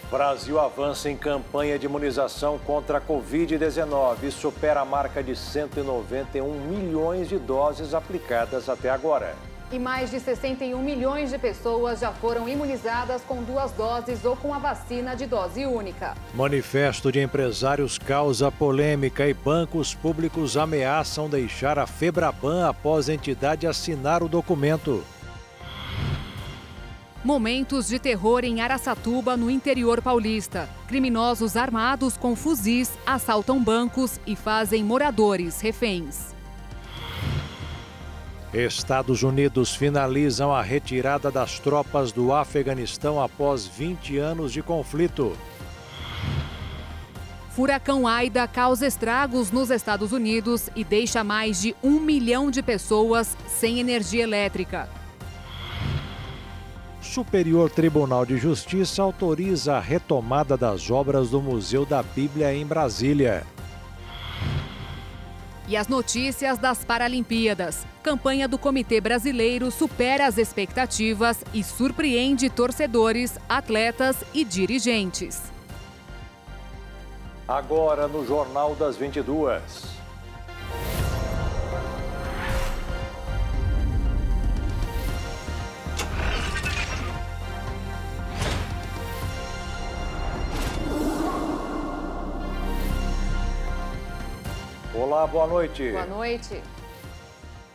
Brasil avança em campanha de imunização contra a Covid-19 e supera a marca de 191 milhões de doses aplicadas até agora. E mais de 61 milhões de pessoas já foram imunizadas com 2 doses ou com a vacina de dose única. Manifesto de empresários causa polêmica e bancos públicos ameaçam deixar a Febraban após a entidade assinar o documento. Momentos de terror em Araçatuba, no interior paulista. Criminosos armados com fuzis assaltam bancos e fazem moradores reféns. Estados Unidos finalizam a retirada das tropas do Afeganistão após 20 anos de conflito. Furacão Aida causa estragos nos Estados Unidos e deixa mais de 1 milhão de pessoas sem energia elétrica. Superior Tribunal de Justiça autoriza a retomada das obras do Museu da Bíblia em Brasília. E as notícias das Paralimpíadas. Campanha do Comitê Brasileiro supera as expectativas e surpreende torcedores, atletas e dirigentes. Agora no Jornal das 22. Olá, boa noite. Boa noite.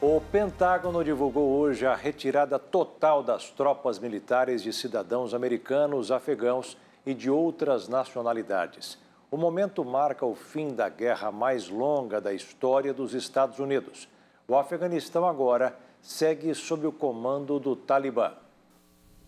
O Pentágono divulgou hoje a retirada total das tropas militares de cidadãos americanos, afegãos e de outras nacionalidades. O momento marca o fim da guerra mais longa da história dos Estados Unidos. O Afeganistão agora segue sob o comando do Talibã.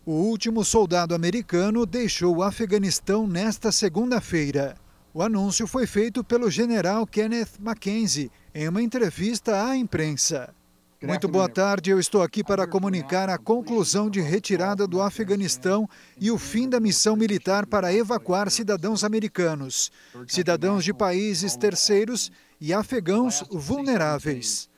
O último soldado americano deixou o Afeganistão nesta segunda-feira. O anúncio foi feito pelo general Kenneth Mackenzie em uma entrevista à imprensa. Muito boa tarde, eu estou aqui para comunicar a conclusão de retirada do Afeganistão e o fim da missão militar para evacuar cidadãos americanos, cidadãos de países terceiros e afegãos vulneráveis.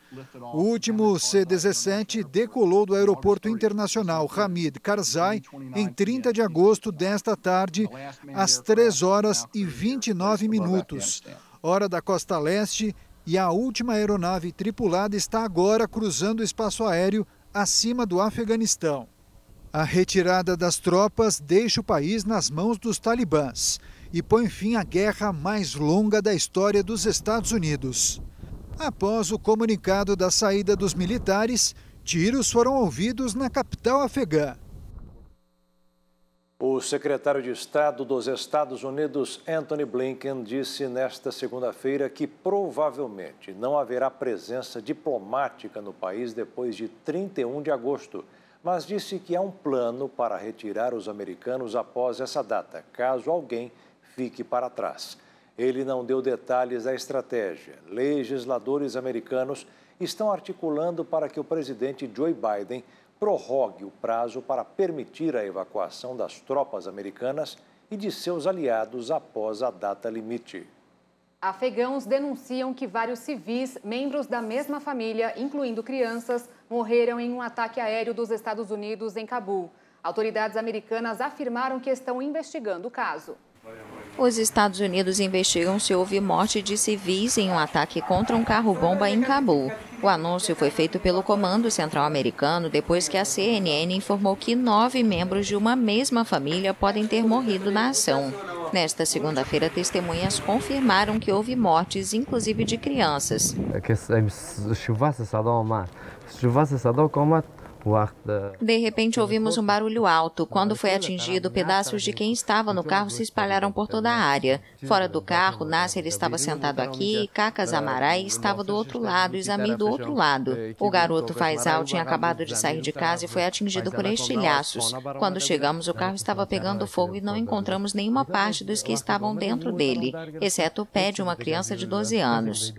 O último C-17 decolou do aeroporto internacional Hamid Karzai em 30 de agosto desta tarde, às 3 horas e 29 minutos, hora da costa leste, e a última aeronave tripulada está agora cruzando o espaço aéreo acima do Afeganistão. A retirada das tropas deixa o país nas mãos dos talibãs e põe fim à guerra mais longa da história dos Estados Unidos. Após o comunicado da saída dos militares, tiros foram ouvidos na capital afegã. O secretário de Estado dos Estados Unidos, Antony Blinken, disse nesta segunda-feira que provavelmente não haverá presença diplomática no país depois de 31 de agosto, mas disse que há um plano para retirar os americanos após essa data, caso alguém fique para trás. Ele não deu detalhes da estratégia. Legisladores americanos estão articulando para que o presidente Joe Biden prorrogue o prazo para permitir a evacuação das tropas americanas e de seus aliados após a data limite. Afegãos denunciam que vários civis, membros da mesma família, incluindo crianças, morreram em um ataque aéreo dos Estados Unidos em Cabul. Autoridades americanas afirmaram que estão investigando o caso. Os Estados Unidos investigam se houve morte de civis em um ataque contra um carro-bomba em Cabul. O anúncio foi feito pelo Comando Central Americano depois que a CNN informou que 9 membros de uma mesma família podem ter morrido na ação. Nesta segunda-feira, testemunhas confirmaram que houve mortes, inclusive de crianças. De repente, ouvimos um barulho alto. Quando foi atingido, pedaços de quem estava no carro se espalharam por toda a área. Fora do carro, Nasser estava sentado aqui, Kakas Amarai estava do outro lado e Zamir do outro lado. O garoto Faisal tinha acabado de sair de casa e foi atingido por estilhaços. Quando chegamos, o carro estava pegando fogo e não encontramos nenhuma parte dos que estavam dentro dele, exceto o pé de uma criança de 12 anos.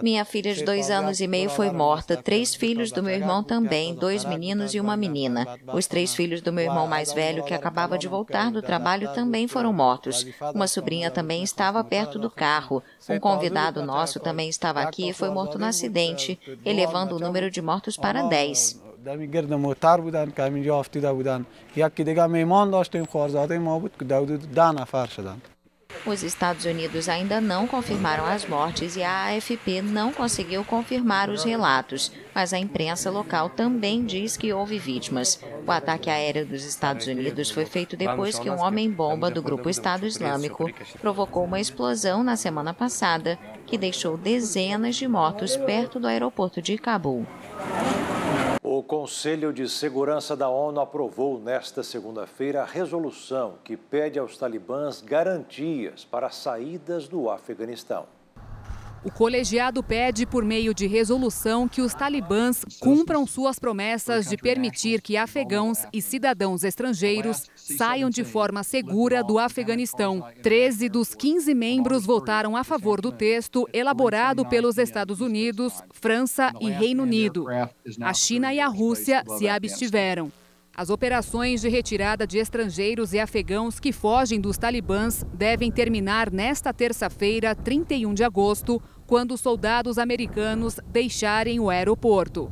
Minha filha de 2 anos e meio foi morta, 3 filhos do meu irmão também, 2 meninos e uma menina. Os 3 filhos do meu irmão mais velho, que acabava de voltar do trabalho, também foram mortos. Uma sobrinha também estava perto do carro. Um convidado nosso também estava aqui e foi morto no acidente, elevando o número de mortos para 10. Os Estados Unidos ainda não confirmaram as mortes e a AFP não conseguiu confirmar os relatos, mas a imprensa local também diz que houve vítimas. O ataque aéreo dos Estados Unidos foi feito depois que um homem-bomba do grupo Estado Islâmico provocou uma explosão na semana passada, que deixou dezenas de mortos perto do aeroporto de Cabul. O Conselho de Segurança da ONU aprovou nesta segunda-feira a resolução que pede aos talibãs garantias para saídas do Afeganistão. O colegiado pede, por meio de resolução, que os talibãs cumpram suas promessas de permitir que afegãos e cidadãos estrangeiros saiam de forma segura do Afeganistão. 13 dos 15 membros votaram a favor do texto elaborado pelos Estados Unidos, França e Reino Unido. A China e a Rússia se abstiveram. As operações de retirada de estrangeiros e afegãos que fogem dos talibãs devem terminar nesta terça-feira, 31 de agosto, quando os soldados americanos deixarem o aeroporto.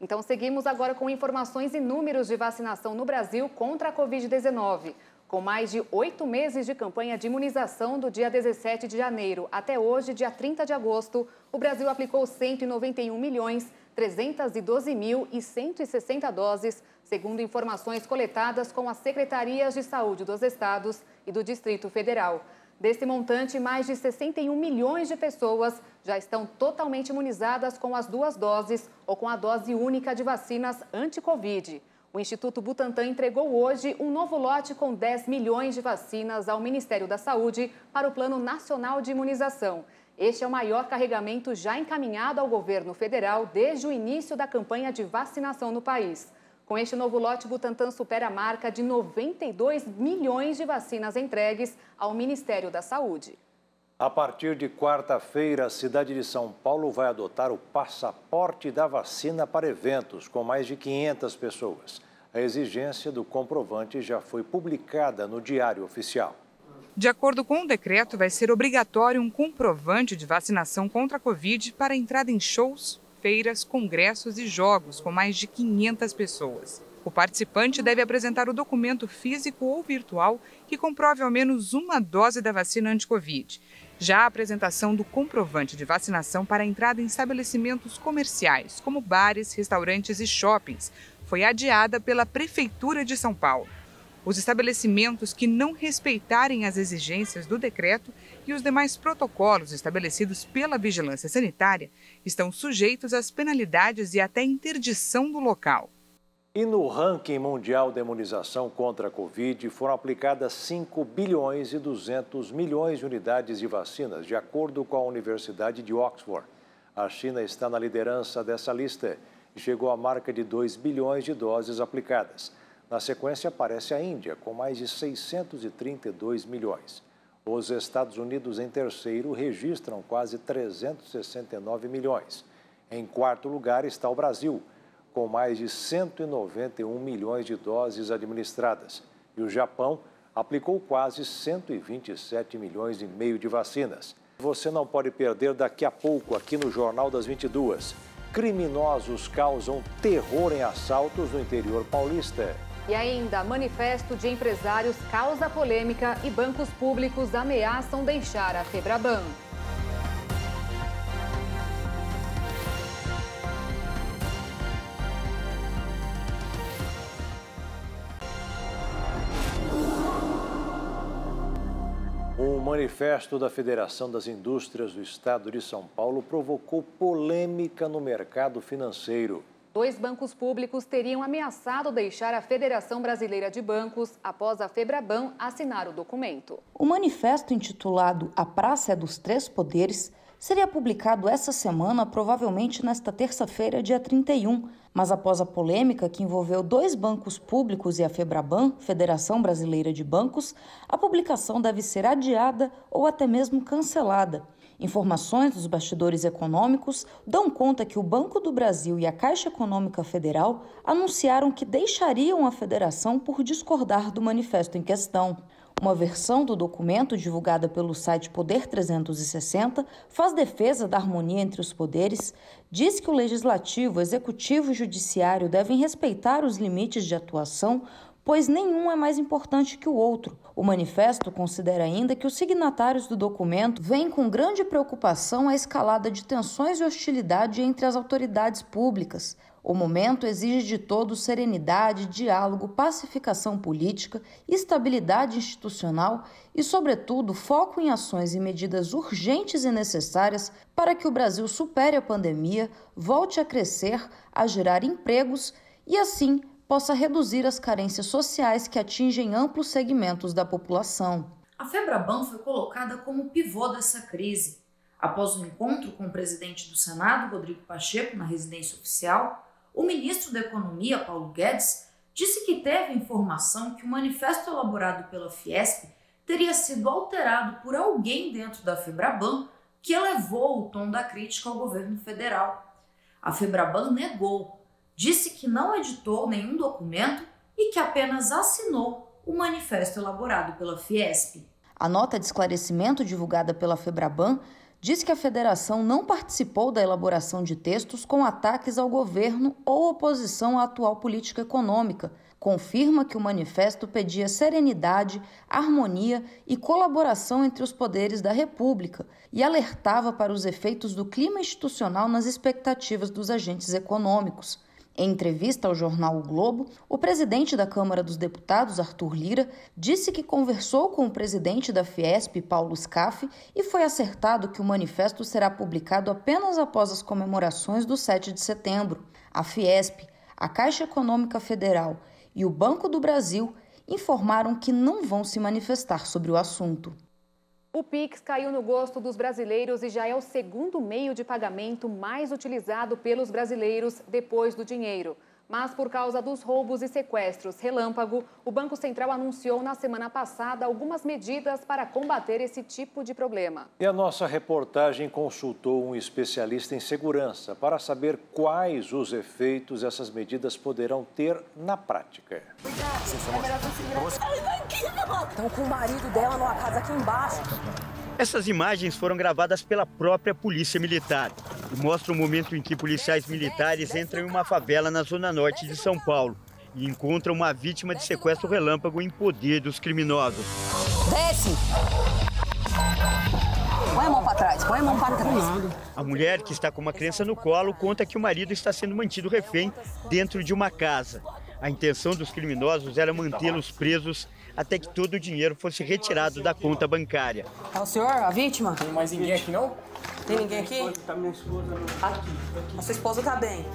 Então seguimos agora com informações e números de vacinação no Brasil contra a Covid-19. Com mais de 8 meses de campanha de imunização do dia 17 de janeiro até hoje, dia 30 de agosto, o Brasil aplicou 191.312.160 doses, segundo informações coletadas com as Secretarias de Saúde dos Estados e do Distrito Federal. Desse montante, mais de 61 milhões de pessoas já estão totalmente imunizadas com as 2 doses ou com a dose única de vacinas anti-Covid. O Instituto Butantan entregou hoje um novo lote com 10 milhões de vacinas ao Ministério da Saúde para o Plano Nacional de Imunização. Este é o maior carregamento já encaminhado ao governo federal desde o início da campanha de vacinação no país. Com este novo lote, Butantan supera a marca de 92 milhões de vacinas entregues ao Ministério da Saúde. A partir de quarta-feira, a cidade de São Paulo vai adotar o passaporte da vacina para eventos com mais de 500 pessoas. A exigência do comprovante já foi publicada no Diário Oficial. De acordo com o decreto, vai ser obrigatório um comprovante de vacinação contra a Covid para entrada em shows, feiras, congressos e jogos com mais de 500 pessoas. O participante deve apresentar o documento físico ou virtual que comprove ao menos uma dose da vacina anti-Covid. Já a apresentação do comprovante de vacinação para a entrada em estabelecimentos comerciais, como bares, restaurantes e shoppings, foi adiada pela Prefeitura de São Paulo. Os estabelecimentos que não respeitarem as exigências do decreto e os demais protocolos estabelecidos pela Vigilância Sanitária estão sujeitos às penalidades e até interdição do local. E no ranking mundial de imunização contra a Covid, foram aplicadas 5 bilhões e 200 milhões de unidades de vacinas, de acordo com a Universidade de Oxford. A China está na liderança dessa lista e chegou à marca de 2 bilhões de doses aplicadas. Na sequência, aparece a Índia, com mais de 632 milhões. Os Estados Unidos, em terceiro, registram quase 369 milhões. Em quarto lugar está o Brasil, com mais de 191 milhões de doses administradas. E o Japão aplicou quase 127 milhões e meio de vacinas. Você não pode perder daqui a pouco, aqui no Jornal das 22. Criminosos causam terror em assaltos no interior paulista. E ainda, manifesto de empresários causa polêmica e bancos públicos ameaçam deixar a Febraban. Um manifesto da Federação das Indústrias do Estado de São Paulo provocou polêmica no mercado financeiro. 2 bancos públicos teriam ameaçado deixar a Federação Brasileira de Bancos após a Febraban assinar o documento. O manifesto intitulado A Praça é dos Três Poderes seria publicado essa semana, provavelmente nesta terça-feira, dia 31. Mas após a polêmica que envolveu 2 bancos públicos e a Febraban, Federação Brasileira de Bancos, a publicação deve ser adiada ou até mesmo cancelada. Informações dos bastidores econômicos dão conta que o Banco do Brasil e a Caixa Econômica Federal anunciaram que deixariam a federação por discordar do manifesto em questão. Uma versão do documento, divulgada pelo site Poder 360, faz defesa da harmonia entre os poderes, diz que o Legislativo, Executivo e Judiciário devem respeitar os limites de atuação, pois nenhum é mais importante que o outro. O manifesto considera ainda que os signatários do documento veem com grande preocupação a escalada de tensões e hostilidade entre as autoridades públicas. O momento exige de todos serenidade, diálogo, pacificação política, estabilidade institucional e, sobretudo, foco em ações e medidas urgentes e necessárias para que o Brasil supere a pandemia, volte a crescer, a gerar empregos e, assim, possa reduzir as carências sociais que atingem amplos segmentos da população. A Febraban foi colocada como pivô dessa crise. Após um encontro com o presidente do Senado, Rodrigo Pacheco, na residência oficial, o ministro da Economia, Paulo Guedes, disse que teve informação que o manifesto elaborado pela Fiesp teria sido alterado por alguém dentro da Febraban que elevou o tom da crítica ao governo federal. A Febraban negou, disse que não editou nenhum documento e que apenas assinou o manifesto elaborado pela Fiesp. A nota de esclarecimento divulgada pela Febraban diz que a federação não participou da elaboração de textos com ataques ao governo ou oposição à atual política econômica. Confirma que o manifesto pedia serenidade, harmonia e colaboração entre os poderes da República e alertava para os efeitos do clima institucional nas expectativas dos agentes econômicos. Em entrevista ao jornal O Globo, o presidente da Câmara dos Deputados, Arthur Lira, disse que conversou com o presidente da Fiesp, Paulo Scaff, e foi acertado que o manifesto será publicado apenas após as comemorações do 7 de setembro. A Fiesp, a Caixa Econômica Federal e o Banco do Brasil informaram que não vão se manifestar sobre o assunto. O Pix caiu no gosto dos brasileiros e já é o segundo meio de pagamento mais utilizado pelos brasileiros depois do dinheiro. Mas por causa dos roubos e sequestros relâmpago, o Banco Central anunciou na semana passada algumas medidas para combater esse tipo de problema. E a nossa reportagem consultou um especialista em segurança para saber quais os efeitos essas medidas poderão ter na prática. Estão com o marido dela numa casa aqui embaixo. Essas imagens foram gravadas pela própria Polícia Militar e mostram o momento em que policiais militares entram em uma favela na zona norte de São Paulo e encontram uma vítima de sequestro relâmpago em poder dos criminosos. Desce! Põe a mão para trás, põe a mão para trás. A mulher, que está com uma criança no colo, conta que o marido está sendo mantido refém dentro de uma casa. A intenção dos criminosos era mantê-los presos até que todo o dinheiro fosse retirado da conta bancária. É o senhor, a vítima? Tem mais ninguém aqui, não? Tem ninguém aqui? Minha esposa Aqui. A sua esposa tá bem.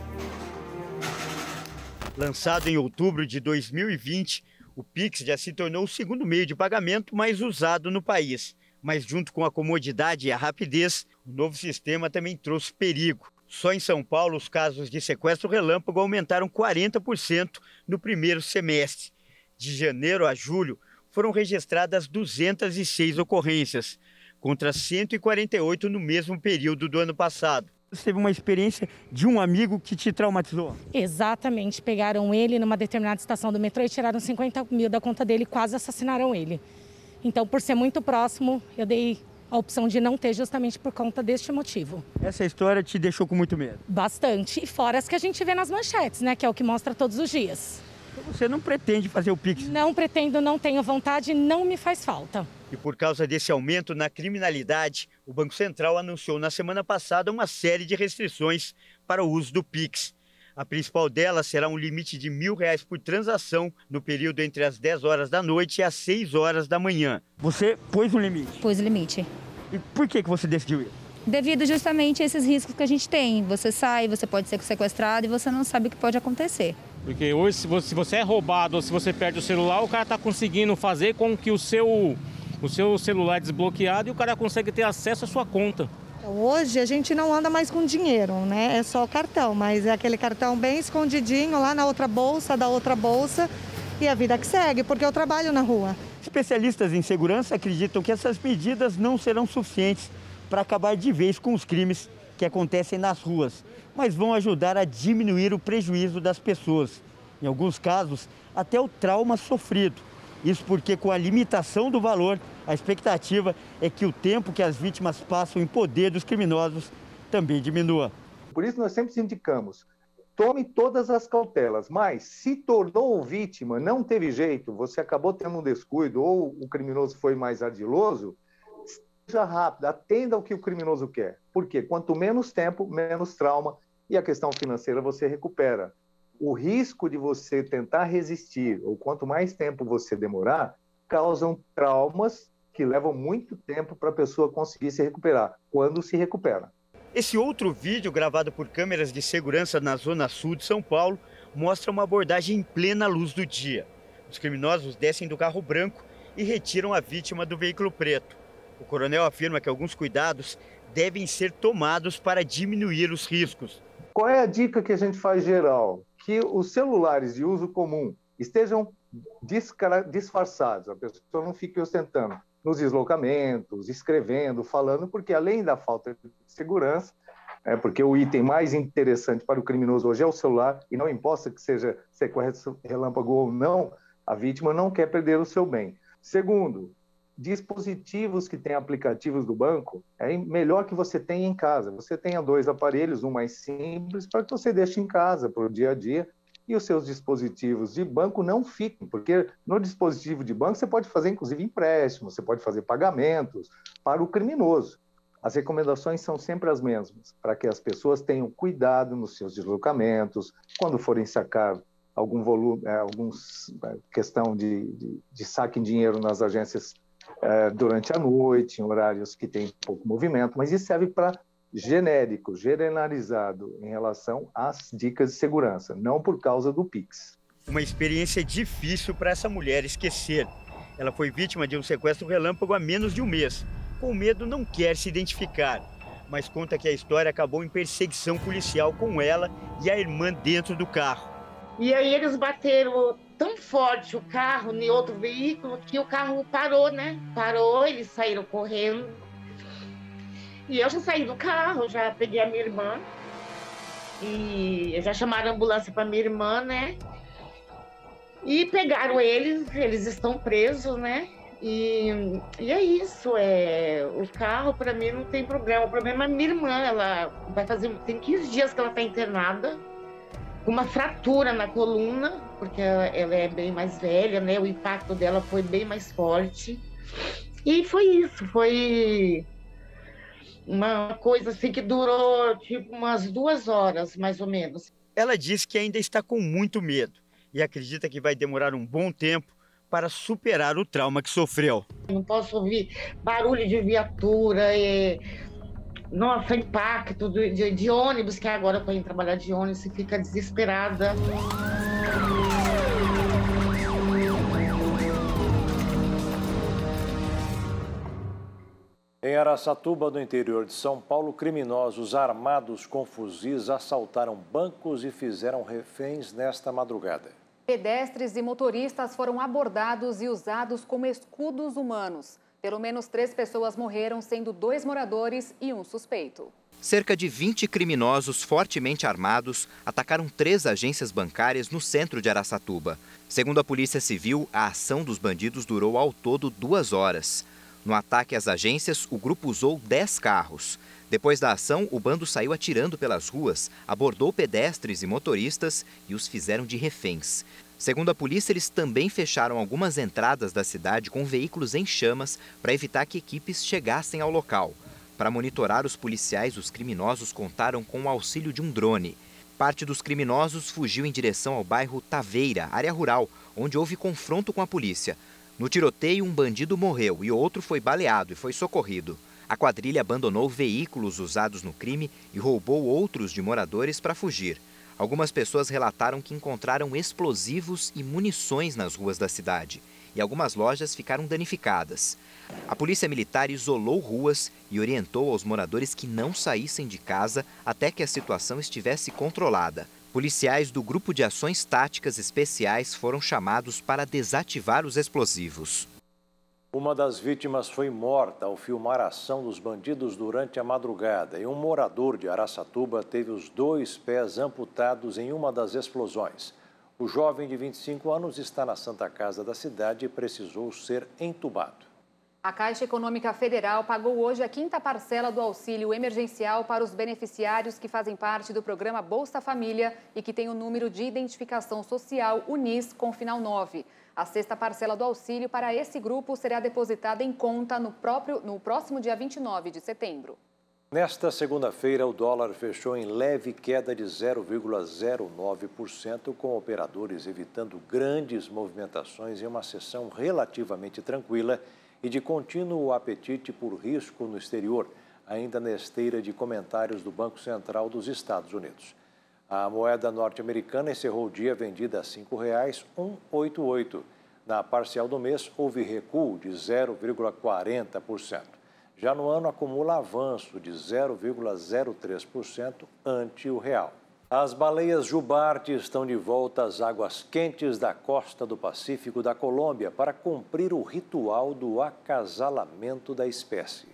Lançado em outubro de 2020, o Pix já se tornou o segundo meio de pagamento mais usado no país. Mas junto com a comodidade e a rapidez, o novo sistema também trouxe perigo. Só em São Paulo, os casos de sequestro relâmpago aumentaram 40% no primeiro semestre. De janeiro a julho, foram registradas 206 ocorrências, contra 148 no mesmo período do ano passado. Você teve uma experiência de um amigo que te traumatizou? Exatamente. Pegaram ele numa determinada estação do metrô e tiraram 50 mil da conta dele e quase assassinaram ele. Então, por ser muito próximo, eu dei a opção de não ter justamente por conta deste motivo. Essa história te deixou com muito medo? Bastante. E fora as que a gente vê nas manchetes, né? Que é o que mostra todos os dias. Então você não pretende fazer o Pix? Não pretendo, não tenho vontade, não me faz falta. E por causa desse aumento na criminalidade, o Banco Central anunciou na semana passada uma série de restrições para o uso do Pix. A principal delas será um limite de R$1.000 por transação no período entre as 10 horas da noite e as 6 horas da manhã. Você pôs um limite? Pôs o limite. E por que você decidiu isso? Devido justamente a esses riscos que a gente tem. Você sai, você pode ser sequestrado e você não sabe o que pode acontecer. Porque hoje, se você é roubado ou se você perde o celular, o cara está conseguindo fazer com que o seu celular é desbloqueado e o cara consegue ter acesso à sua conta. Hoje a gente não anda mais com dinheiro, né? É só cartão, mas é aquele cartão bem escondidinho lá na outra bolsa, da outra bolsa, e a vida que segue, porque eu trabalho na rua. Especialistas em segurança acreditam que essas medidas não serão suficientes para acabar de vez com os crimes que acontecem nas ruas, mas vão ajudar a diminuir o prejuízo das pessoas. Em alguns casos, até o trauma sofrido. Isso porque, com a limitação do valor, a expectativa é que o tempo que as vítimas passam em poder dos criminosos também diminua. Por isso nós sempre indicamos, tome todas as cautelas, mas se tornou vítima, não teve jeito, você acabou tendo um descuido ou o criminoso foi mais ardiloso, seja rápido, atenda ao que o criminoso quer. Porque quanto menos tempo, menos trauma e a questão financeira você recupera. O risco de você tentar resistir, ou quanto mais tempo você demorar, causam traumas que levam muito tempo para a pessoa conseguir se recuperar, quando se recupera. Esse outro vídeo, gravado por câmeras de segurança na zona sul de São Paulo, mostra uma abordagem em plena luz do dia. Os criminosos descem do carro branco e retiram a vítima do veículo preto. O coronel afirma que alguns cuidados devem ser tomados para diminuir os riscos. Qual é a dica que a gente faz geral? Que os celulares de uso comum estejam disfarçados, a pessoa não fique ostentando nos deslocamentos, escrevendo, falando, porque além da falta de segurança, porque o item mais interessante para o criminoso hoje é o celular, e não importa que seja sequestro relâmpago ou não, a vítima não quer perder o seu bem. Segundo, dispositivos que têm aplicativos do banco, é melhor que você tenha em casa. Você tenha 2 aparelhos, um mais simples, para que você deixe em casa para o dia a dia, e os seus dispositivos de banco não fiquem, porque no dispositivo de banco você pode fazer, inclusive, empréstimos, você pode fazer pagamentos para o criminoso. As recomendações são sempre as mesmas, para que as pessoas tenham cuidado nos seus deslocamentos, quando forem sacar algum volume, questão de saque em dinheiro nas agências durante a noite, em horários que tem pouco movimento, mas isso serve para genérico, generalizado em relação às dicas de segurança, não por causa do Pix. Uma experiência difícil para essa mulher esquecer. Ela foi vítima de um sequestro relâmpago há menos de um mês. Com medo, não quer se identificar, mas conta que a história acabou em perseguição policial com ela e a irmã dentro do carro. E aí eles bateram tão forte o carro em outro veículo que o carro parou, né? Parou, eles saíram correndo. E eu já saí do carro, já peguei a minha irmã. E já chamaram a ambulância para minha irmã, né? E pegaram eles estão presos, né? E é isso, o carro para mim não tem problema. O problema é minha irmã, ela vai tem 15 dias que ela está internada, com uma fratura na coluna, porque ela é bem mais velha, né? O impacto dela foi bem mais forte. E foi isso, foi uma coisa assim que durou tipo umas 2 horas, mais ou menos. Ela diz que ainda está com muito medo e acredita que vai demorar um bom tempo para superar o trauma que sofreu. Não posso ouvir barulho de viatura, nossa, impacto de ônibus, que agora eu estou indo trabalhar de ônibus, você fica desesperada. Em Araçatuba, no interior de São Paulo, criminosos armados com fuzis assaltaram bancos e fizeram reféns nesta madrugada. Pedestres e motoristas foram abordados e usados como escudos humanos. Pelo menos 3 pessoas morreram, sendo 2 moradores e um suspeito. Cerca de 20 criminosos fortemente armados atacaram 3 agências bancárias no centro de Araçatuba. Segundo a Polícia Civil, a ação dos bandidos durou ao todo 2 horas. No ataque às agências, o grupo usou 10 carros. Depois da ação, o bando saiu atirando pelas ruas, abordou pedestres e motoristas e os fizeram de reféns. Segundo a polícia, eles também fecharam algumas entradas da cidade com veículos em chamas para evitar que equipes chegassem ao local. Para monitorar os policiais, os criminosos contaram com o auxílio de um drone. Parte dos criminosos fugiu em direção ao bairro Taveira, área rural, onde houve confronto com a polícia. No tiroteio, um bandido morreu e outro foi baleado e foi socorrido. A quadrilha abandonou veículos usados no crime e roubou outros de moradores para fugir. Algumas pessoas relataram que encontraram explosivos e munições nas ruas da cidade. e algumas lojas ficaram danificadas. A polícia militar isolou ruas e orientou aos moradores que não saíssem de casa até que a situação estivesse controlada. Policiais do Grupo de Ações Táticas Especiais foram chamados para desativar os explosivos. Uma das vítimas foi morta ao filmar a ação dos bandidos durante a madrugada e um morador de Araçatuba teve os 2 pés amputados em uma das explosões. O jovem de 25 anos está na Santa Casa da cidade e precisou ser entubado. A Caixa Econômica Federal pagou hoje a 5ª parcela do auxílio emergencial para os beneficiários que fazem parte do programa Bolsa Família e que têm o número de identificação social UNIS com final 9. A 6ª parcela do auxílio para esse grupo será depositada em conta no próximo dia 29 de setembro. Nesta segunda-feira, o dólar fechou em leve queda de 0,09%, com operadores evitando grandes movimentações em uma sessão relativamente tranquila e de contínuo apetite por risco no exterior, ainda na esteira de comentários do Banco Central dos Estados Unidos. A moeda norte-americana encerrou o dia vendida a R$ 5,188. Na parcial do mês, houve recuo de 0,40%. Já no ano, acumula avanço de 0,03% ante o real. As baleias jubarte estão de volta às águas quentes da costa do Pacífico da Colômbia para cumprir o ritual do acasalamento da espécie.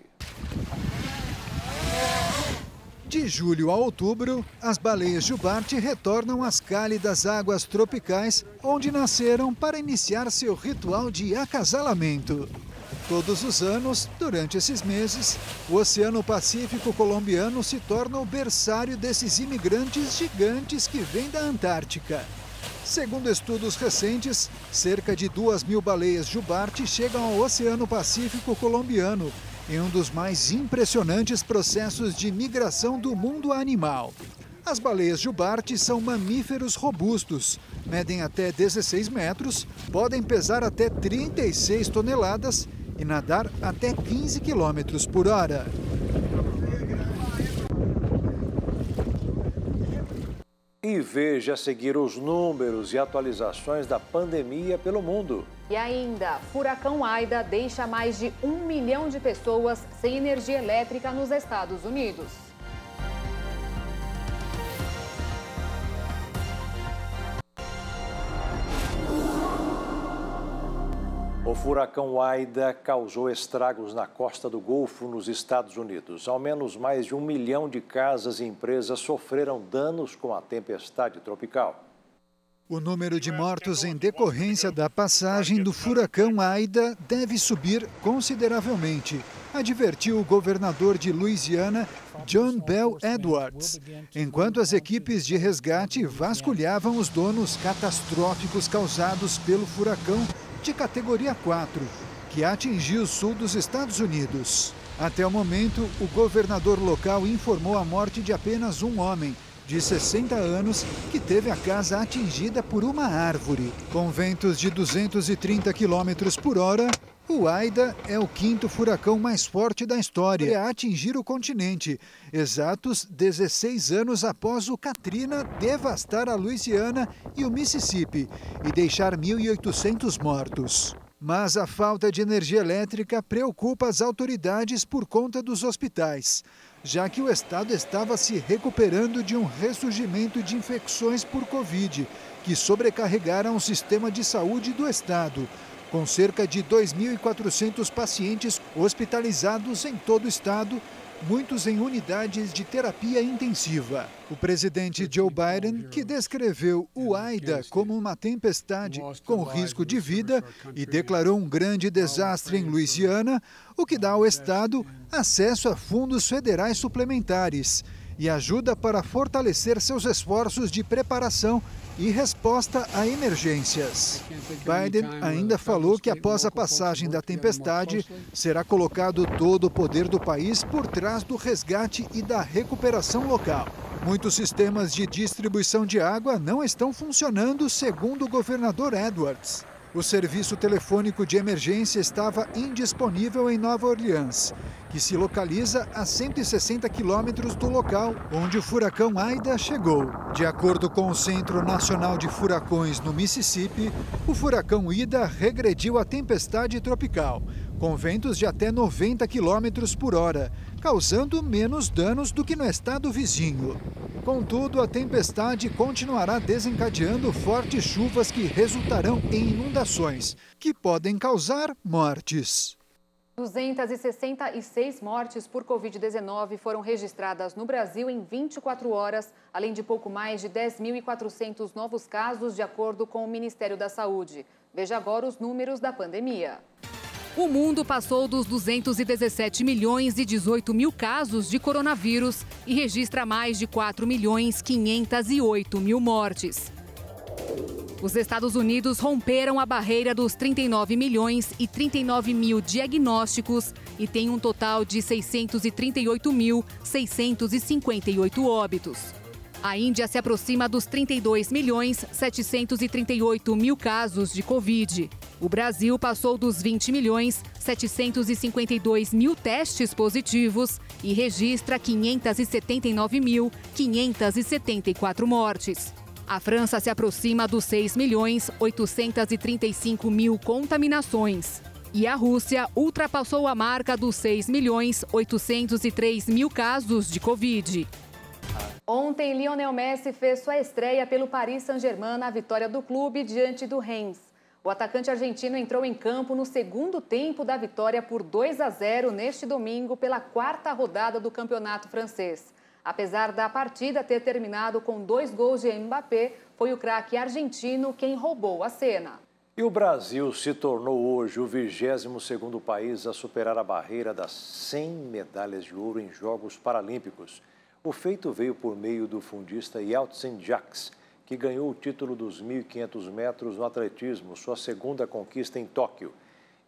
De julho a outubro, as baleias jubarte retornam às cálidas águas tropicais, onde nasceram para iniciar seu ritual de acasalamento. Todos os anos, durante esses meses, o Oceano Pacífico colombiano se torna o berçário desses imigrantes gigantes que vêm da Antártica. Segundo estudos recentes, cerca de 2.000 baleias jubarte chegam ao Oceano Pacífico colombiano, em um dos mais impressionantes processos de migração do mundo animal. As baleias jubarte são mamíferos robustos, medem até 16 metros, podem pesar até 36 toneladas e nadar até 15 km por hora. E veja a seguir os números e atualizações da pandemia pelo mundo. E ainda, furacão Aida deixa mais de 1 milhão de pessoas sem energia elétrica nos Estados Unidos. O furacão Aida causou estragos na costa do Golfo, nos Estados Unidos. Ao menos mais de 1 milhão de casas e empresas sofreram danos com a tempestade tropical. O número de mortos em decorrência da passagem do furacão Aida deve subir consideravelmente, advertiu o governador de Louisiana, John Bel Edwards, enquanto as equipes de resgate vasculhavam os danos catastróficos causados pelo furacão de categoria 4, que atingiu o sul dos Estados Unidos. Até o momento, o governador local informou a morte de apenas um homem, de 60 anos, que teve a casa atingida por uma árvore. Com ventos de 230 km por hora, o Aida é o 5º furacão mais forte da história a atingir o continente, exatos 16 anos após o Katrina devastar a Louisiana e o Mississippi e deixar 1.800 mortos. Mas a falta de energia elétrica preocupa as autoridades por conta dos hospitais, já que o estado estava se recuperando de um ressurgimento de infecções por Covid, que sobrecarregaram o sistema de saúde do estado, com cerca de 2.400 pacientes hospitalizados em todo o estado, muitos em unidades de terapia intensiva. O presidente Joe Biden, que descreveu o Aida como uma tempestade com risco de vida e declarou um grande desastre em Louisiana, o que dá ao estado acesso a fundos federais suplementares e ajuda para fortalecer seus esforços de preparação e resposta a emergências. Biden ainda falou que após a passagem da tempestade, será colocado todo o poder do país por trás do resgate e da recuperação local. Muitos sistemas de distribuição de água não estão funcionando, segundo o governador Edwards. O serviço telefônico de emergência estava indisponível em Nova Orleans, que se localiza a 160 quilômetros do local onde o furacão Aida chegou. De acordo com o Centro Nacional de Furacões no Mississippi, o furacão Ida regrediu a tempestade tropical, com ventos de até 90 quilômetros por hora, causando menos danos do que no estado vizinho. Contudo, a tempestade continuará desencadeando fortes chuvas que resultarão em inundações, que podem causar mortes. 266 mortes por Covid-19 foram registradas no Brasil em 24 horas, além de pouco mais de 10.400 novos casos, de acordo com o Ministério da Saúde. Veja agora os números da pandemia. O mundo passou dos 217 milhões e 18 mil casos de coronavírus e registra mais de 4 milhões 508 mil mortes. Os Estados Unidos romperam a barreira dos 39 milhões e 39 mil diagnósticos e tem um total de 638.658 óbitos. A Índia se aproxima dos 32 milhões 738 mil casos de Covid. O Brasil passou dos 20 milhões 752 mil testes positivos e registra 579.574 mortes. A França se aproxima dos 6 milhões 835 mil contaminações. E a Rússia ultrapassou a marca dos 6 milhões 803 mil casos de Covid. Ontem, Lionel Messi fez sua estreia pelo Paris Saint-Germain na vitória do clube diante do Reims. O atacante argentino entrou em campo no segundo tempo da vitória por 2-0 neste domingo pela quarta rodada do campeonato francês. Apesar da partida ter terminado com 2 gols de Mbappé, foi o craque argentino quem roubou a cena. E o Brasil se tornou hoje o 22º país a superar a barreira das 100 medalhas de ouro em Jogos Paralímpicos. O feito veio por meio do fundista Yeltsin Jacques, que ganhou o título dos 1.500 metros no atletismo, sua segunda conquista em Tóquio.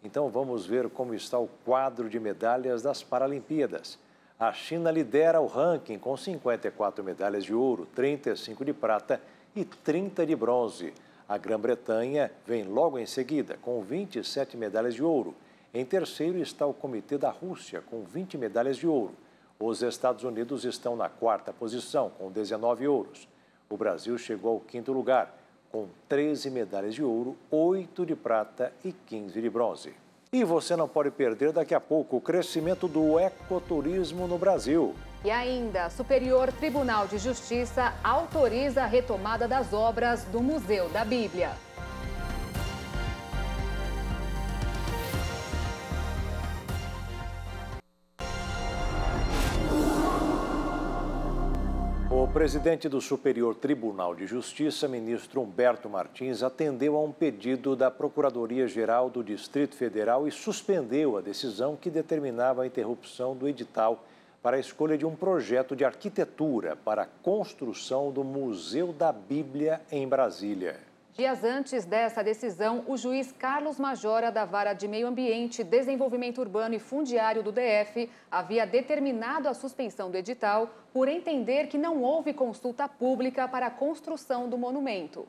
Então vamos ver como está o quadro de medalhas das Paralimpíadas. A China lidera o ranking com 54 medalhas de ouro, 35 de prata e 30 de bronze. A Grã-Bretanha vem logo em seguida, com 27 medalhas de ouro. Em terceiro está o Comitê da Rússia, com 20 medalhas de ouro. Os Estados Unidos estão na quarta posição, com 19 ouros. O Brasil chegou ao quinto lugar, com 13 medalhas de ouro, 8 de prata e 15 de bronze. E você não pode perder daqui a pouco o crescimento do ecoturismo no Brasil. E ainda, Superior Tribunal de Justiça autoriza a retomada das obras do Museu da Bíblia. O presidente do Superior Tribunal de Justiça, ministro Humberto Martins, atendeu a um pedido da Procuradoria-Geral do Distrito Federal e suspendeu a decisão que determinava a interrupção do edital para a escolha de um projeto de arquitetura para a construção do Museu da Bíblia em Brasília. Dias antes dessa decisão, o juiz Carlos Majora, da Vara de Meio Ambiente, Desenvolvimento Urbano e Fundiário do DF, havia determinado a suspensão do edital por entender que não houve consulta pública para a construção do monumento.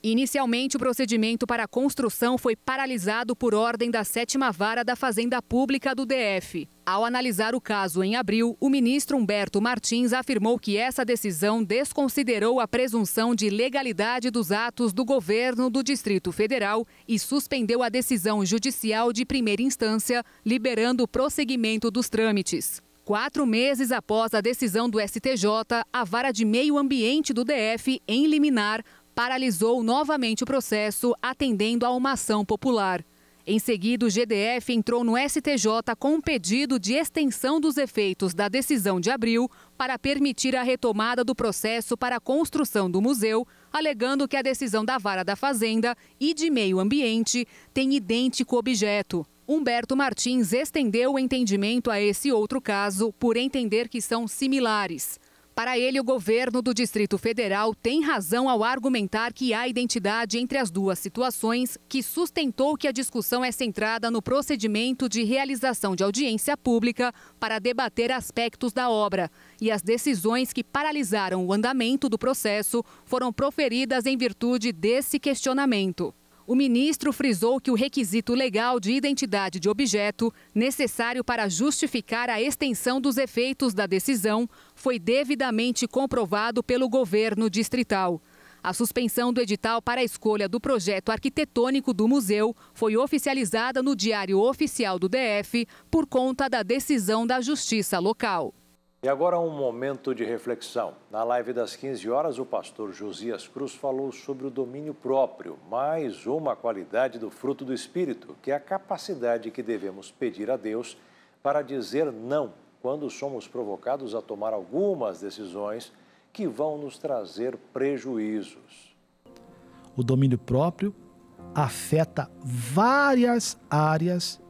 Inicialmente, o procedimento para a construção foi paralisado por ordem da 7ª Vara da Fazenda Pública do DF. Ao analisar o caso em abril, o ministro Humberto Martins afirmou que essa decisão desconsiderou a presunção de legalidade dos atos do governo do Distrito Federal e suspendeu a decisão judicial de primeira instância, liberando o prosseguimento dos trâmites. 4 meses após a decisão do STJ, a Vara de Meio Ambiente do DF, em liminar, paralisou novamente o processo, atendendo a uma ação popular. Em seguida, o GDF entrou no STJ com um pedido de extensão dos efeitos da decisão de abril para permitir a retomada do processo para a construção do museu, alegando que a decisão da Vara da Fazenda e de Meio Ambiente tem idêntico objeto. Humberto Martins estendeu o entendimento a esse outro caso por entender que são similares. Para ele, o governo do Distrito Federal tem razão ao argumentar que há identidade entre as duas situações, que sustentou que a discussão é centrada no procedimento de realização de audiência pública para debater aspectos da obra, e as decisões que paralisaram o andamento do processo foram proferidas em virtude desse questionamento. O ministro frisou que o requisito legal de identidade de objeto, necessário para justificar a extensão dos efeitos da decisão, foi devidamente comprovado pelo governo distrital. A suspensão do edital para a escolha do projeto arquitetônico do museu foi oficializada no Diário Oficial do DF por conta da decisão da Justiça local. E agora um momento de reflexão. Na live das 15 horas, o pastor Josias Cruz falou sobre o domínio próprio, mais uma qualidade do fruto do Espírito, que é a capacidade que devemos pedir a Deus para dizer não quando somos provocados a tomar algumas decisões que vão nos trazer prejuízos. O domínio próprio afeta várias áreas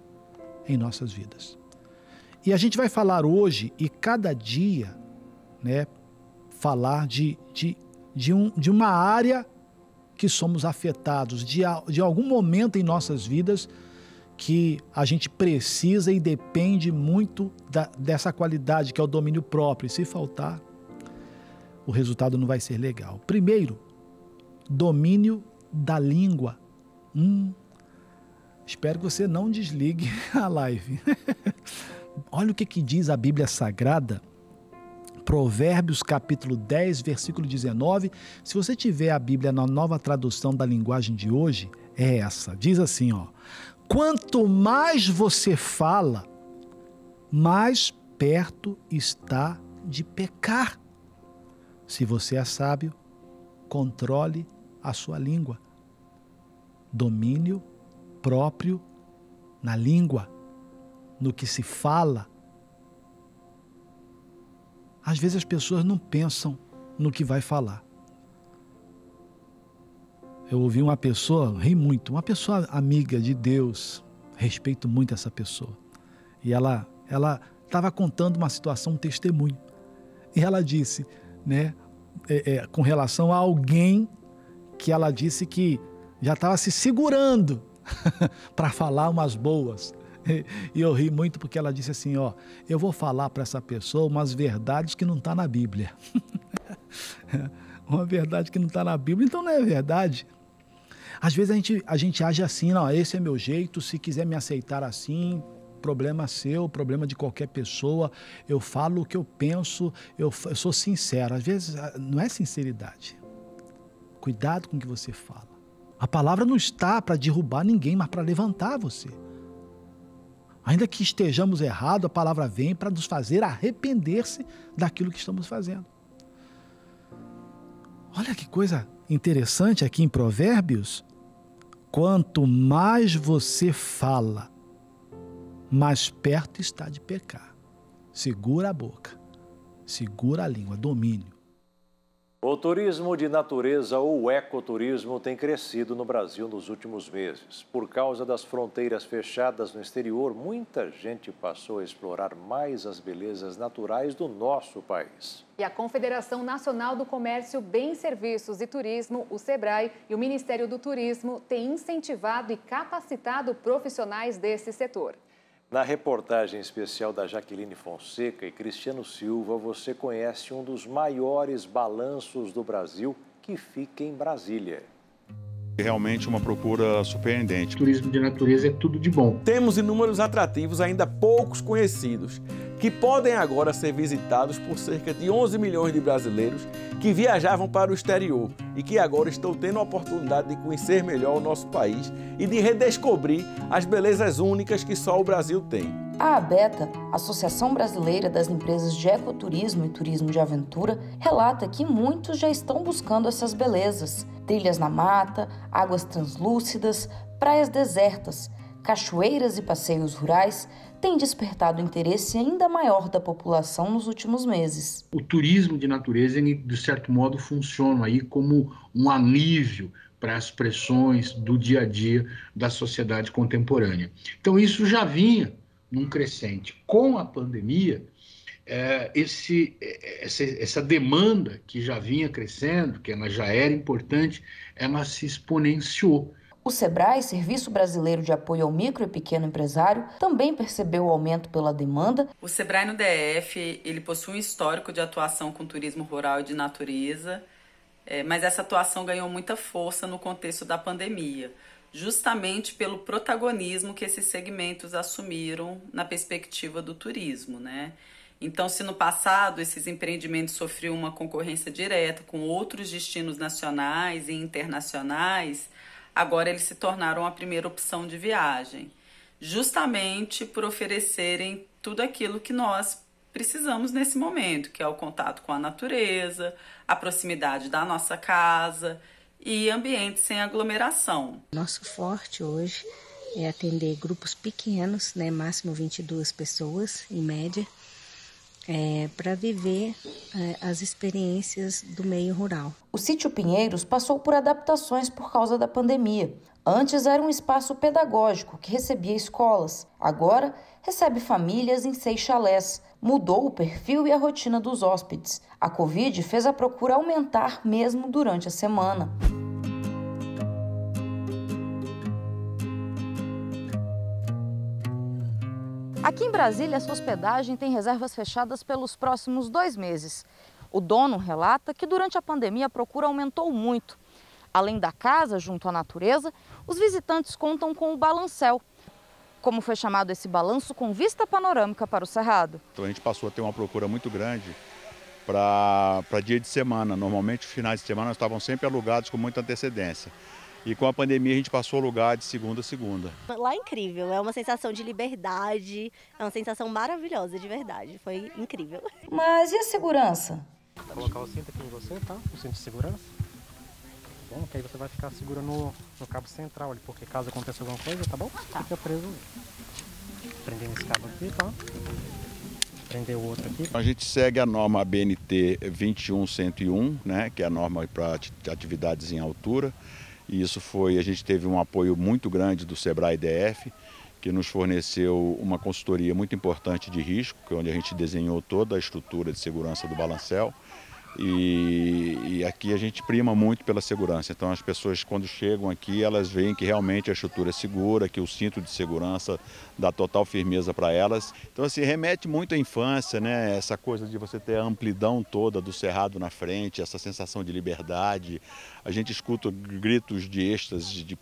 em nossas vidas. E a gente vai falar hoje e cada dia, né, falar de uma área que somos afetados, de algum momento em nossas vidas que a gente precisa e depende muito dessa qualidade que é o domínio próprio. E se faltar, o resultado não vai ser legal. Primeiro, domínio da língua. Espero que você não desligue a live. Olha o que diz a Bíblia Sagrada, Provérbios capítulo 10, versículo 19. Se você tiver a Bíblia na nova tradução da linguagem de hoje, é essa. Diz assim, ó: quanto mais você fala, mais perto está de pecar. Se você é sábio, controle a sua língua. Domínio próprio na língua, no que se fala. Às vezes as pessoas não pensam no que vai falar. Eu ouvi uma pessoa, ri muito, uma pessoa amiga de Deus, respeito muito essa pessoa. E ela estava contando uma situação, um testemunho. E ela disse, né, com relação a alguém que ela disse que já estava se segurando para falar umas boas. E eu ri muito porque ela disse assim, ó, eu vou falar para essa pessoa umas verdades que não está na Bíblia. Uma verdade que não está na Bíblia, então não é verdade. Às vezes a gente age assim, não, esse é meu jeito, se quiser me aceitar assim, problema seu, problema de qualquer pessoa, eu falo o que eu penso, eu sou sincero. Às vezes não é sinceridade. Cuidado com o que você fala. A palavra não está para derrubar ninguém, mas para levantar você. Ainda que estejamos errados, a palavra vem para nos fazer arrepender-se daquilo que estamos fazendo. Olha que coisa interessante aqui em Provérbios. Quanto mais você fala, mais perto está de pecar. Segura a boca, segura a língua, domínio. O turismo de natureza ou ecoturismo tem crescido no Brasil nos últimos meses. Por causa das fronteiras fechadas no exterior, muita gente passou a explorar mais as belezas naturais do nosso país. E a Confederação Nacional do Comércio, Bens, Serviços e Turismo, o SEBRAE, e o Ministério do Turismo têm incentivado e capacitado profissionais desse setor. Na reportagem especial da Jaqueline Fonseca e Cristiano Silva, você conhece um dos maiores balanços do Brasil, que fica em Brasília. Realmente uma procura surpreendente. Turismo de natureza é tudo de bom. Temos inúmeros atrativos ainda poucos conhecidos, que podem agora ser visitados por cerca de 11 milhões de brasileiros que viajavam para o exterior e que agora estão tendo a oportunidade de conhecer melhor o nosso país e de redescobrir as belezas únicas que só o Brasil tem. A ABETA, Associação Brasileira das Empresas de Ecoturismo e Turismo de Aventura, relata que muitos já estão buscando essas belezas. Trilhas na mata, águas translúcidas, praias desertas, cachoeiras e passeios rurais têm despertado o interesse ainda maior da população nos últimos meses. O turismo de natureza, de certo modo, funciona aí como um alívio para as pressões do dia a dia da sociedade contemporânea. Então isso já vinha num crescente. Com a pandemia, essa demanda que já vinha crescendo, que ela já era importante, ela se exponenciou. O SEBRAE, Serviço Brasileiro de Apoio ao Micro e Pequeno Empresário, também percebeu o aumento pela demanda. O SEBRAE no DF, ele possui um histórico de atuação com turismo rural e de natureza, mas essa atuação ganhou muita força no contexto da pandemia, justamente pelo protagonismo que esses segmentos assumiram na perspectiva do turismo, né? Então, se no passado esses empreendimentos sofriam uma concorrência direta com outros destinos nacionais e internacionais, agora eles se tornaram a primeira opção de viagem, justamente por oferecerem tudo aquilo que nós precisamos nesse momento, que é o contato com a natureza, a proximidade da nossa casa e ambientes sem aglomeração. Nosso forte hoje é atender grupos pequenos, né, máximo 22 pessoas em média, para viver as experiências do meio rural. O Sítio Pinheiros passou por adaptações por causa da pandemia. Antes era um espaço pedagógico que recebia escolas. Agora recebe famílias em 6 chalés. Mudou o perfil e a rotina dos hóspedes. A Covid fez a procura aumentar mesmo durante a semana. Aqui em Brasília, essa hospedagem tem reservas fechadas pelos próximos 2 meses. O dono relata que durante a pandemia a procura aumentou muito. Além da casa, junto à natureza, os visitantes contam com o balancel. Como foi chamado esse balanço com vista panorâmica para o Cerrado. Então a gente passou a ter uma procura muito grande para dia de semana. Normalmente os finais de semana estavam sempre alugados com muita antecedência. E com a pandemia a gente passou a alugar de segunda a segunda. Lá é incrível, é uma sensação de liberdade, é uma sensação maravilhosa de verdade, foi incrível. Mas e a segurança? Vou colocar o cinto aqui em você, tá? O cinto de segurança. Tá bom? Que aí você vai ficar segura no cabo central ali, porque caso aconteça alguma coisa, tá bom? Fica preso. Prender esse cabo aqui, tá? Prender o outro aqui. A gente segue a norma ABNT 21101, né? Que é a norma para atividades em altura. E isso a gente teve um apoio muito grande do Sebrae DF, que nos forneceu uma consultoria muito importante de risco, que é onde a gente desenhou toda a estrutura de segurança do balancel. E aqui a gente prima muito pela segurança. Então as pessoas, quando chegam aqui, elas veem que realmente a estrutura é segura, que o cinto de segurança dá total firmeza para elas. Então assim, remete muito à infância, né? Essa coisa de você ter a amplidão toda do cerrado na frente, essa sensação de liberdade. A gente escuta gritos de êxtase, de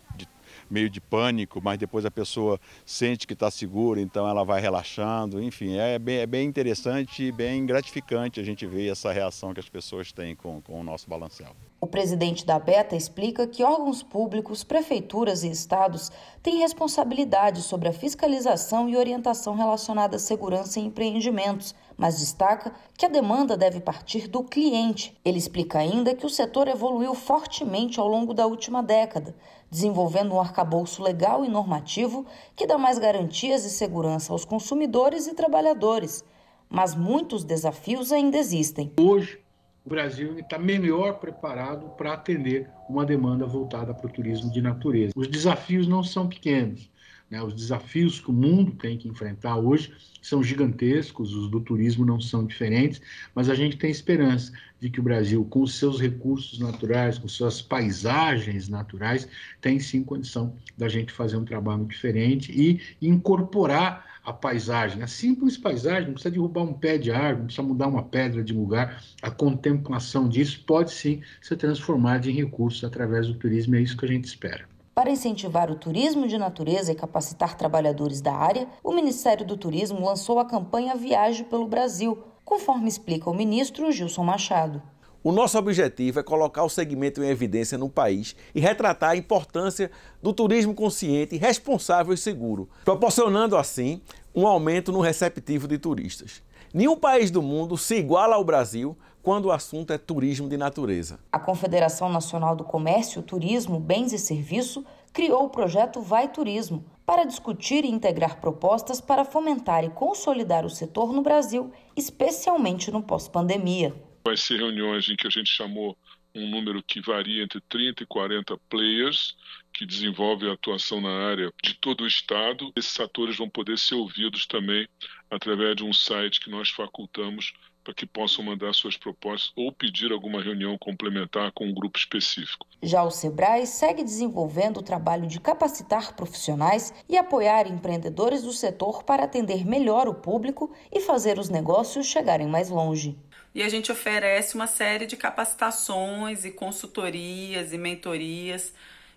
meio de pânico, mas depois a pessoa sente que está segura, então ela vai relaxando. Enfim, é bem interessante e bem gratificante a gente ver essa reação que as pessoas têm com o nosso balancel. O presidente da ABETA explica que órgãos públicos, prefeituras e estados têm responsabilidade sobre a fiscalização e orientação relacionada à segurança em empreendimentos, mas destaca que a demanda deve partir do cliente. Ele explica ainda que o setor evoluiu fortemente ao longo da última década, desenvolvendo um arcabouço legal e normativo que dá mais garantias e segurança aos consumidores e trabalhadores. Mas muitos desafios ainda existem. Hoje, o Brasil está melhor preparado para atender uma demanda voltada para o turismo de natureza. Os desafios não são pequenos, né? Os desafios que o mundo tem que enfrentar hoje são gigantescos, os do turismo não são diferentes, mas a gente tem esperança de que o Brasil, com os seus recursos naturais, com suas paisagens naturais, tem sim condição da gente fazer um trabalho diferente e incorporar a paisagem, a simples paisagem, não precisa derrubar um pé de árvore, não precisa mudar uma pedra de lugar, a contemplação disso pode sim ser transformada em recursos através do turismo, é isso que a gente espera. Para incentivar o turismo de natureza e capacitar trabalhadores da área, o Ministério do Turismo lançou a campanha Viaje pelo Brasil, conforme explica o ministro Gilson Machado. O nosso objetivo é colocar o segmento em evidência no país e retratar a importância do turismo consciente, responsável e seguro, proporcionando assim um aumento no receptivo de turistas. Nenhum país do mundo se iguala ao Brasil quando o assunto é turismo de natureza. A Confederação Nacional do Comércio, Turismo, Bens e Serviço criou o projeto Vai Turismo para discutir e integrar propostas para fomentar e consolidar o setor no Brasil, especialmente no pós-pandemia. Vai ser reuniões em que a gente chamou um número que varia entre 30 e 40 players que desenvolvem a atuação na área de todo o estado. Esses atores vão poder ser ouvidos também através de um site que nós facultamos para que possam mandar suas propostas ou pedir alguma reunião complementar com um grupo específico. Já o Sebrae segue desenvolvendo o trabalho de capacitar profissionais e apoiar empreendedores do setor para atender melhor o público e fazer os negócios chegarem mais longe. E a gente oferece uma série de capacitações e consultorias e mentorias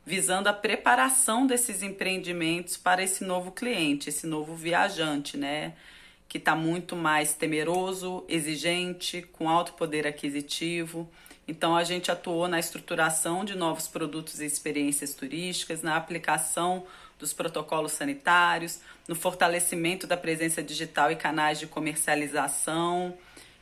visando a preparação desses empreendimentos para esse novo cliente, esse novo viajante, né? Que está muito mais temeroso, exigente, com alto poder aquisitivo. Então, a gente atuou na estruturação de novos produtos e experiências turísticas, na aplicação dos protocolos sanitários, no fortalecimento da presença digital e canais de comercialização.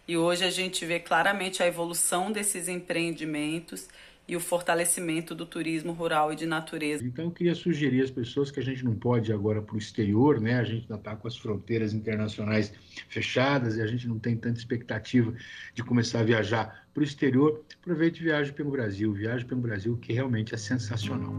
E hoje a gente vê claramente a evolução desses empreendimentos e o fortalecimento do turismo rural e de natureza. Então, eu queria sugerir às pessoas que a gente não pode ir agora para o exterior, né? A gente ainda está com as fronteiras internacionais fechadas e a gente não tem tanta expectativa de começar a viajar para o exterior. Aproveite e viaje pelo Brasil, que realmente é sensacional.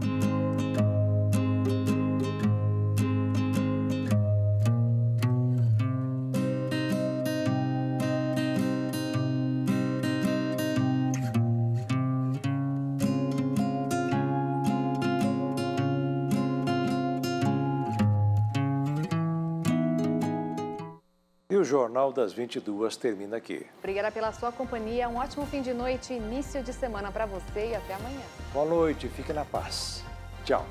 E o Jornal das 22 termina aqui. Obrigada pela sua companhia, um ótimo fim de noite, início de semana para você e até amanhã. Boa noite, fique na paz. Tchau.